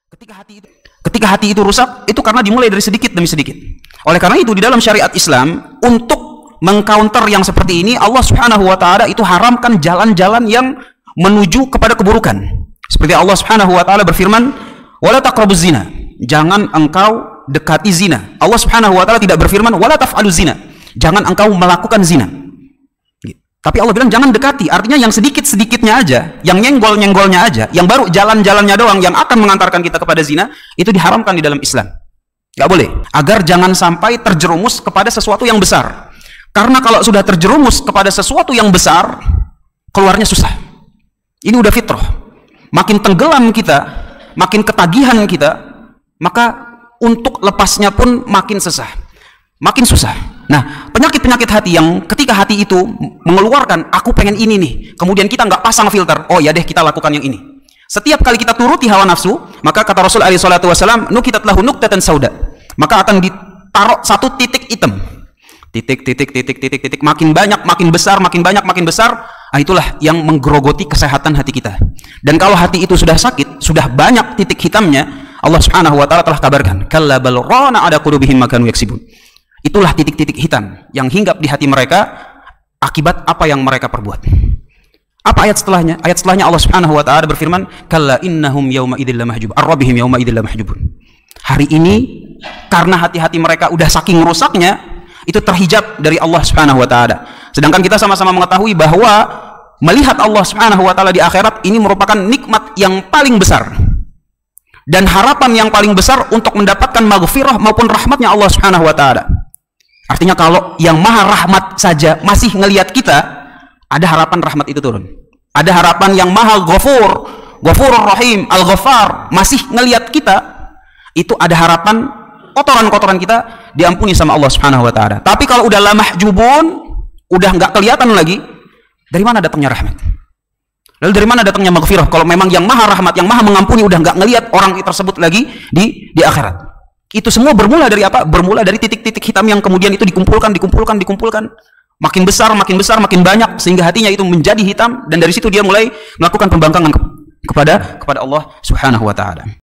Ketika hati itu rusak, itu karena dimulai dari sedikit demi sedikit. Oleh karena itu di dalam syariat Islam, untuk mengcounter yang seperti ini, Allah Subhanahu wa taala itu haramkan jalan-jalan yang menuju kepada keburukan. Seperti Allah Subhanahu wa taala berfirman, "Wala taqrabuz zina." Jangan engkau dekati zina. Allah Subhanahu wa taala tidak berfirman, "Wala taf'aluz zina." Jangan engkau melakukan zina. Tapi Allah bilang jangan dekati, artinya yang sedikit-sedikitnya aja, yang nyenggol-nyenggolnya aja, yang baru jalan-jalannya doang, yang akan mengantarkan kita kepada zina, itu diharamkan di dalam Islam. Gak boleh, agar jangan sampai terjerumus kepada sesuatu yang besar. Karena kalau sudah terjerumus kepada sesuatu yang besar, keluarnya susah. Ini udah fitrah. Makin tenggelam kita, makin ketagihan kita, maka untuk lepasnya pun makin makin susah. Nah, penyakit-penyakit hati yang ketika hati itu mengeluarkan, aku pengen ini nih, kemudian kita nggak pasang filter, oh ya deh kita lakukan yang ini. Setiap kali kita turuti hawa nafsu, maka kata Rasul alaihi salatu wasallam, nukitat lahu nuqtatan sauda, maka akan ditaruh satu titik hitam. Titik, makin banyak, makin besar, makin banyak, makin besar. Nah, itulah yang menggerogoti kesehatan hati kita. Dan kalau hati itu sudah sakit, sudah banyak titik hitamnya, Allah Subhanahu wa taala telah kabarkan, kalla bal rana ala qulubihim ma kanu yaksibun. Itulah titik-titik hitam yang hinggap di hati mereka akibat apa yang mereka perbuat. Apa ayat setelahnya? Ayat setelahnya Allah Subhanahu wa taala berfirman, kalla innahum yauma idzil lamahjub, ar-rabbihim yauma idzil lamahjubun. Hari ini karena hati-hati mereka udah saking rusaknya, itu terhijab dari Allah Subhanahu wa taala. Sedangkan kita sama-sama mengetahui bahwa melihat Allah Subhanahu wa taala di akhirat ini merupakan nikmat yang paling besar dan harapan yang paling besar untuk mendapatkan maghfirah maupun rahmatnya Allah Subhanahu wa taala. Artinya kalau yang maha rahmat saja masih ngelihat kita, ada harapan rahmat itu turun. Ada harapan yang maha ghafurur rahim, al-ghaffar masih ngelihat kita, itu ada harapan kotoran-kotoran kita diampuni sama Allah Subhanahu wa taala. Tapi kalau udah lamahjubun, udah nggak kelihatan lagi, dari mana datangnya rahmat? Lalu dari mana datangnya maghfirah? Kalau memang yang maha rahmat, yang maha mengampuni udah nggak ngelihat orang tersebut lagi di akhirat. Itu semua bermula dari apa? Bermula dari titik-titik hitam yang kemudian itu dikumpulkan. Makin besar, makin banyak, sehingga hatinya itu menjadi hitam, dan dari situ dia mulai melakukan pembangkangan kepada Allah Subhanahu wa taala.